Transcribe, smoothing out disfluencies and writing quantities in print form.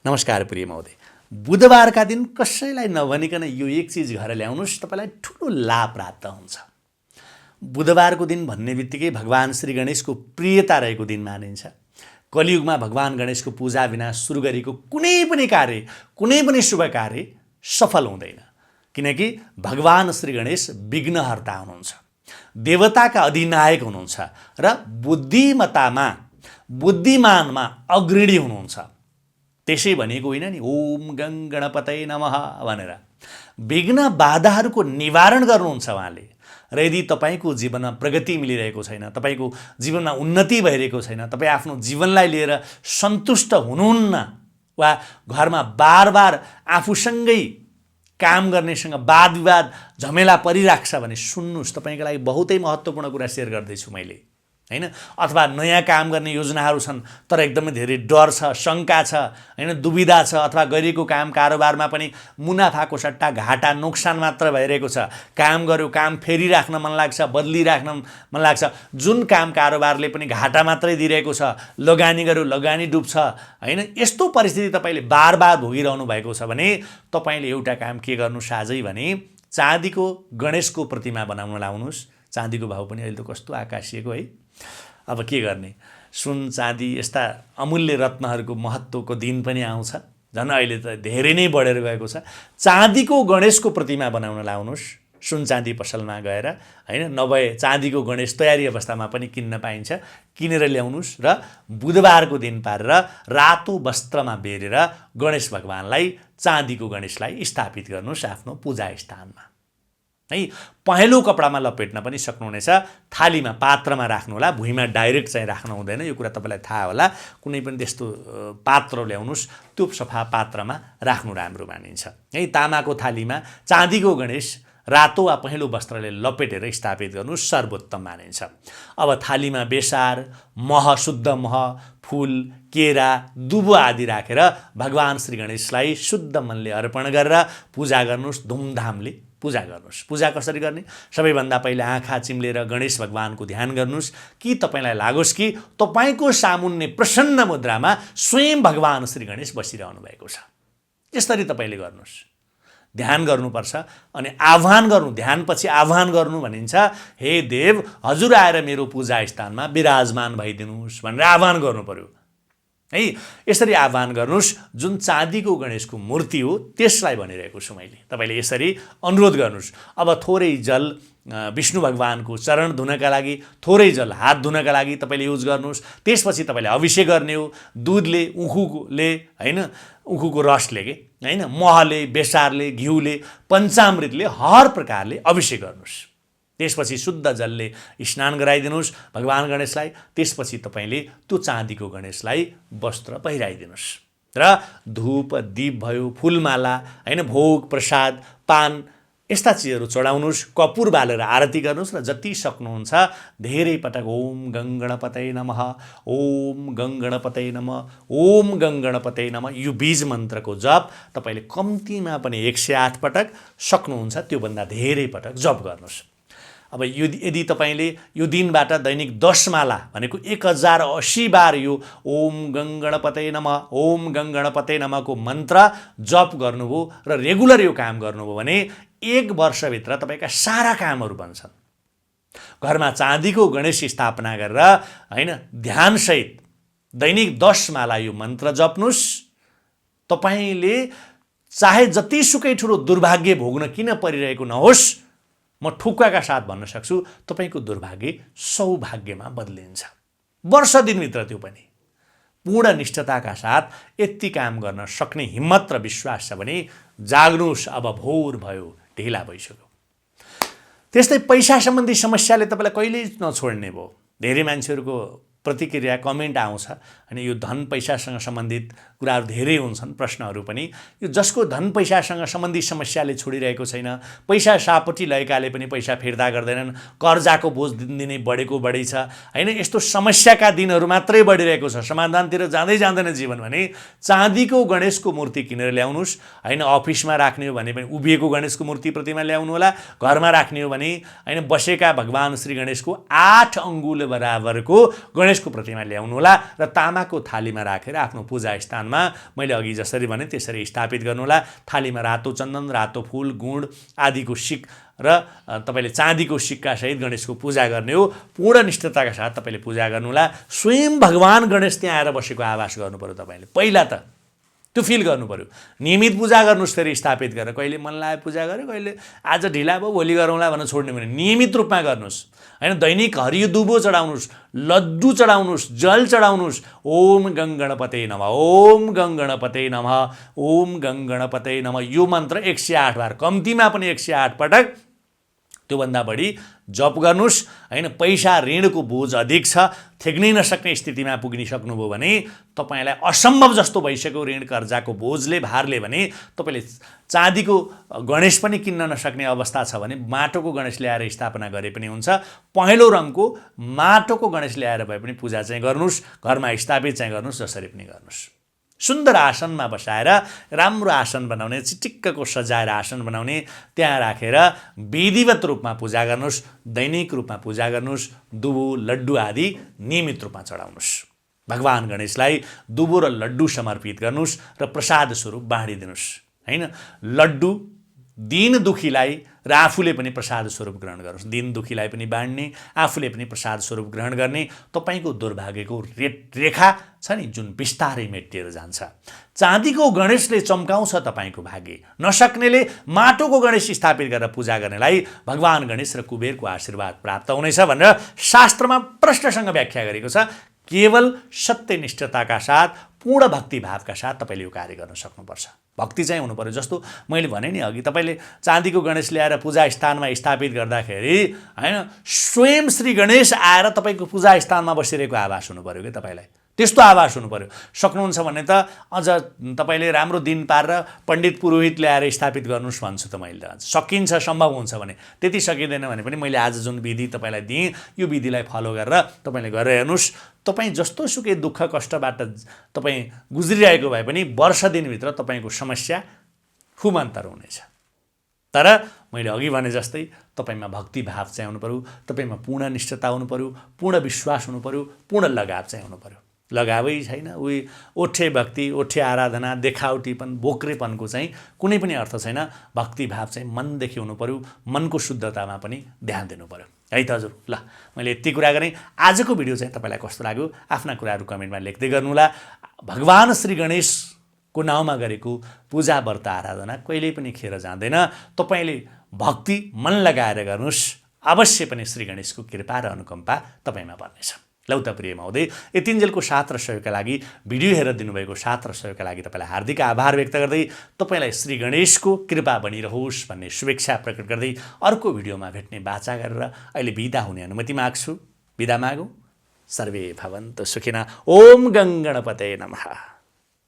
नमस्कार प्रिय महोदय। बुधबारका दिन कसैलाई नभनिकन यो एक चिज घर ल्याउनुहोस्, तपाईँलाई ठुलो लाभ प्राप्त हुन्छ। बुधबारको दिन भन्ने बित्तिकै भगवान श्री गणेशको प्रियता रहेको दिन मानिन्छ। कलियुगमा भगवान गणेशको पूजा बिना सुरु गरेको कुनै पनि कार्य, कुनै पनि शुभ कार्य सफल हुँदैन, किनकि भगवान श्री गणेश विघ्नहर्ता हुनुहुन्छ, देवताका अधिनायक हुनुहुन्छ र बुद्धिमत्तामा, बुद्धिमानमा अग्रणी हुनुहुन्छ। त्यसै भनेको होइन नि ओम गं गणपतये नमः भनेर विघ्न बाधाहरूको निवारण गर्नुहुन्छ उहाँले। र यदि तपाईँको जीवनमा प्रगति मिलिरहेको छैन, तपाईँको जीवनमा उन्नति भइरहेको छैन, तपाईँ आफ्नो जीवनलाई लिएर सन्तुष्ट हुनुहुन्न वा घरमा बार बार आफूसँगै काम गर्नेसँग वाद विवाद झमेला परिराख्छ भने सुन्नुहोस्, तपाईँको लागि बहुतै महत्त्वपूर्ण कुरा सेयर गर्दैछु मैले, हैन। अथवा नयाँ काम गर्ने योजनाहरू छन् तर एकदमै धेरै डर छ, शङ्का छ, हैन, दुविधा छ, अथवा गरिएको काम कारोबारमा पनि मुनाफाको सट्टा घाटा नोक्सान मात्र भइरहेको छ। काम गर्यो, काम फेरि राख्न मन लाग्छ, बदलिराख्न मन लाग्छ, जुन काम कारोबारले पनि घाटा मात्रै दिइरहेको छ, लगानी गर्यो लगानी डुब्छ, हैन। यस्तो परिस्थिति तपाईँले बार बार भोगिरहनु भएको छ भने तपाईँले एउटा काम के गर्नुहोस् आजै भने चाँदीको गणेशको प्रतिमा बनाउन लाउनुहोस्। चाँदीको भाउ पनि अहिले त कस्तो आकाशिएको है। अब के गर्ने, सुन चाँदी यस्ता अमूल्य रत्नहरूको महत्त्वको दिन पनि आउँछ, झन् अहिले त धेरै नै बढेर गएको छ। चाँदीको गणेशको प्रतिमा बनाउन लाउनुहोस् सुन चाँदी पसलमा गएर, हैन। नभए चाँदीको गणेश तयारी अवस्थामा पनि किन्न पाइन्छ, किनेर ल्याउनुहोस् र बुधबारको दिन पारेर रातो वस्त्रमा बेरेर गणेश भगवानलाई, चाँदीको गणेशलाई स्थापित गर्नुहोस् आफ्नो पूजा स्थानमा है। पहेँलो कपडामा लपेट्न पनि सक्नुहुनेछ, थालीमा पात्रमा राख्नु होला, भुइँमा डाइरेक्ट चाहिँ राख्नु हुँदैन, यो कुरा तपाईँलाई थाहा होला। कुनै पनि त्यस्तो पात्र ल्याउनुहोस्, त्यो सफा पात्रमा राख्नु राम्रो मानिन्छ है। तामाको थालीमा चाँदीको गणेश रातो वा पहेँलो वस्त्रले लपेटेर स्थापित गर्नु सर्वोत्तम मानिन्छ। अब थालीमा बेसार, मह, शुद्ध मह, फुल, केरा, दुबो आदि राखेर भगवान श्री गणेशलाई शुद्ध मनले अर्पण गरेर पूजा गर्नुहोस्, धुमधामले पूजा गर्नुहोस्। पूजा कसरी गर्ने? सबैभन्दा पहिले आँखा चिम्लेर गणेश भगवानको ध्यान गर्नुहोस् कि तपाईँलाई लागोस् कि तपाईँको सामुन्ने प्रसन्न मुद्रामा स्वयं भगवान श्री गणेश बसिरहनु भएको छ। यसरी तपाईँले गर्नुहोस्, ध्यान गर्नुपर्छ अनि आह्वान गर्नु। ध्यानपछि आह्वान गर्नु भनिन्छ, हे देव हजुर आएर मेरो पूजा स्थानमा विराजमान भइदिनुहोस् भनेर आह्वान गर्नु पर्यो है। यसरी आह्वान गर्नुहोस्। जुन चाँदीको गणेशको मूर्ति हो त्यसलाई भनिरहेको छु मैले, तपाईँले यसरी अनुरोध गर्नुहोस्। अब थोरै जल विष्णु भगवानको चरण धुनका लागि, थोरै जल हात धुनका लागि तपाईँले युज गर्नुहोस्। त्यसपछि तपाईँले अभिषेक गर्ने हो, दुधले, उखुले, हैन, उखुको रसले के, हैन, महले, बेसारले, घिउले, पञ्चामृतले हर प्रकारले अभिषेक गर्नुहोस्। त्यसपछि शुद्ध जलले स्नान गराइदिनुहोस् भगवान गणेशलाई। त्यसपछि तपाईँले त्यो चाँदीको गणेशलाई वस्त्र पहिराइदिनुहोस् र धूप, दीप भयो, फुलमाला, हैन, भोग, प्रसाद, पान यस्ता चिजहरू चढाउनुहोस्। कपुर बालेर आरती गर्नुहोस् र जति सक्नुहुन्छ धेरै पटक ओम गं गणपतये नमः, ओम गं गणपतये नमः, ओम गं गणपतये नमः यो बीज मन्त्रको जप तपाईँले कम्तीमा पनि 108 पटक सक्नुहुन्छ त्योभन्दा धेरै पटक जप गर्नुहोस्। अब यदि तपाईँले यो दिनबाट दैनिक 10 माला भनेको 1080 बार यो ओम गं गणपतये नमः, ओम गं गणपतये नमःको मन्त्र जप गर्नुभयो र रेगुलर यो काम गर्नुभयो भने 1 वर्षभित्र तपाईँका सारा कामहरू बन्छन्। घरमा चाँदीको गणेश स्थापना गरेर, हैन, ध्यानसहित दैनिक 10 माला यो मन्त्र जप्नुहोस्। तपाईँले चाहे जतिसुकै ठुलो दुर्भाग्य भोग्न किन परिरहेको नहोस्, म ठुक्काका साथ भन्न सक्छु तपाईँको दुर्भाग्य सौभाग्यमा बदलिन्छ। वर्ष दिनभित्र त्यो पनि पूर्ण निष्ठताका साथ यति काम गर्न सक्ने हिम्मत र विश्वास छ भने जाग्नुहोस्। अब भोर भयो, ढिला भइसक्यो। त्यस्तै पैसा सम्बन्धी समस्याले तपाईँलाई कहिल्यै नछोड्ने भयो। धेरै मान्छेहरूको प्रतिक्रिया, कमेन्ट आउँछ अनि यो धन पैसासँग सम्बन्धित कुराहरू धेरै हुन्छन्, प्रश्नहरू पनि। यो जसको धन पैसासँग सम्बन्धित समस्याले छोडिरहेको छैन, पैसा सापट्टि लगेकाले पनि पैसा फिर्ता गर्दैनन्, कर्जाको बोझ दिनदिनै बढेको बढी छ, हैन, यस्तो समस्याका दिनहरू मात्रै बढिरहेको छ, समाधानतिर जाँदै जाँदैन जीवन भने चाँदीको गणेशको मूर्ति किनेर ल्याउनुहोस्, हैन। अफिसमा राख्ने हो भने पनि उभिएको गणेशको मूर्ति प्रतिमा ल्याउनु होला। घरमा राख्ने हो भने, हैन, बसेका भगवान श्री गणेशको 8 अङ्गुल बराबरको गणेश गणेशको प्रतिमा ल्याउनुहोला र तामाको थालीमा राखेर आफ्नो पूजा स्थानमा मैले अघि जसरी भने त्यसरी स्थापित गर्नुहोला। थालीमा रातो चन्दन, रातो फूल, गुड आदिको सिक र तपाईँले चाँदीको सिक्कासहित गणेशको पूजा गर्ने हो। पूर्ण निष्ठताका साथ तपाईँले पूजा गर्नुहोला। स्वयं भगवान गणेश त्यहाँ आएर बसेको आभास गर्नु पर्यो। तपाईँले पहिला त त्यो फिल गर्नु पर्यो। नियमित पूजा गर्नुहोस्, फेरि स्थापित गरेर कहिले मन लाग्यो पूजा गऱ्यो, कहिले आज ढिला भयो भोलि गरौँला भनेर छोड्ने भने नियमित रूपमा गर्नुहोस् होइन। दैनिक हरियो दुबो चढाउनुहोस्, लड्डु चढाउनुहोस्, जल चढाउनुहोस्। ओम गङ गणपते नमः, ओम गङ गणपते नमः, ओम गङ गणपते नमः। यो मन्त्र 108 बार, कम्तीमा पनि 108 पटक, त्योभन्दा बढी जप गर्नुहोस् होइन। पैसा ऋणको बोझ अधिक छ, थेग्नै नसक्ने स्थितिमा पुगिसक्नुभयो भने, तपाईँलाई असम्भव जस्तो भइसक्यो ऋण कर्जाको बोझले, भारले भने तपाईँले चाँदीको गणेश पनि किन्न नसक्ने अवस्था छ भने माटोको गणेश ल्याएर स्थापना गरे पनि हुन्छ। पहेँलो रङको माटोको गणेश ल्याएर भए पनि पूजा चाहिँ गर्नुहोस्, घरमा स्थापित चाहिँ गर्नुहोस्, जसरी पनि गर्नुहोस्। सुन्दर आसनमा बसाएर, राम्रो आसन बनाउने, चिटिक्कको सजाएर आसन बनाउने, त्यहाँ राखेर विधिवत रूपमा पूजा गर्नुहोस्। दैनिक रूपमा पूजा गर्नुहोस्। दुबो लड्डु आदि नियमित रूपमा चढाउनुहोस्। भगवान गणेशलाई दुबो र लड्डु समर्पित गर्नुहोस् र प्रसाद स्वरूप बाँडिदिनुहोस् होइन। लड्डु दीन दुखीलाई र आफूले पनि प्रसाद स्वरूप ग्रहण गर्नुहोस्। दीन दुखीलाई पनि बाँड्ने, आफूले पनि प्रसाद स्वरूप ग्रहण गर्ने, तपाईँको दुर्भाग्यको रेखा छ नि जुन बिस्तारै मेटिएर जान्छ। चाँदीको गणेशले चम्काउँछ तपाईँको भाग्य। नसक्नेले माटोको गणेश स्थापित गरेर पूजा गर्नेलाई भगवान गणेश र कुबेरको आशीर्वाद प्राप्त हुनेछ भनेर शास्त्रमा प्रष्टसँग व्याख्या गरेको छ। केवल सत्यनिष्ठताका साथ, पूर्ण भक्तिभावका साथ तपाईँले यो कार्य गर्न सक्नुपर्छ। भक्ति चाहिँ हुनु पर्यो। जस्तो मैले भने नि अघि, तपाईँले चाँदीको गणेश ल्याएर पूजा स्थानमा स्थापित गर्दाखेरि होइन, स्वयं श्री गणेश आएर तपाईँको पूजा स्थानमा बसिरहेको आभास हुनु पर्यो कि तपाईँलाई, त्यस्तो आभास हुनु पर्यो। सक्नुहुन्छ भने त अझ तपाईँले राम्रो दिन पारेर पण्डित पुरोहित ल्याएर स्थापित गर्नुहोस् भन्छु त मैले। सकिन्छ, सम्भव हुन्छ भने। त्यति सकिँदैन भने पनि मैले आज जुन विधि तपाईँलाई दिएँ, यो विधिलाई फलो गरेर तपाईँले गरेर हेर्नुहोस्। तपाईँ जस्तो सुकै दुःख कष्टबाट तपाईँ गुज्रिरहेको भए पनि वर्ष दिनभित्र तपाईँको समस्या खुमन्तर हुनेछ। तर मैले अघि भने जस्तै तपाईँमा भक्तिभाव चाहिँ हुनु पर्यो, तपाईँमा पूर्ण निष्ठता हुनु पर्यो, पूर्ण विश्वास हुनु पर्यो, पूर्ण लगाव चाहिँ हुनु पर्यो। लगावै छैन, उही ओठे भक्ति, ओठे आराधना, देखावटीपन, बोक्रेपनको चाहिँ कुनै पनि अर्थ छैन। भक्तिभाव चाहिँ मनदेखि हुनु पर्यो, मनको शुद्धतामा पनि ध्यान दिनु पर्यो है त हजुर। ल, मैले यति कुरा गरेँ। आजको भिडियो चाहिँ तपाईँलाई कस्तो लाग्यो आफ्ना कुराहरू कमेन्टमा लेख्दै गर्नुहोला। भगवान श्री गणेशको नाउँमा गरेको पूजा व्रत आराधना कहिल्यै पनि खेर जाँदैन। तपाईँले भक्ति मन लगाएर गर्नुहोस्, अवश्य पनि श्री गणेशको कृपा र अनुकम्पा तपाईँमा पर्नेछ। लौ त प्रिय महोदय, यतिन्जेलको साथ र सहयोगका लागि, भिडियो हेरेर दिनुभएको साथ र सहयोगका लागि तपाईँलाई हार्दिक आभार व्यक्त गर्दै, तपाईँलाई श्री गणेशको कृपा बनिरहोस् भन्ने शुभेच्छा प्रकट गर्दै अर्को भिडियोमा भेट्ने बाचा गरेर अहिले बिदा हुने अनुमति माग्छु। बिदा मागौँ। सर्वे भवन्तु सुखिनः। ओम गङ गणपते नमः।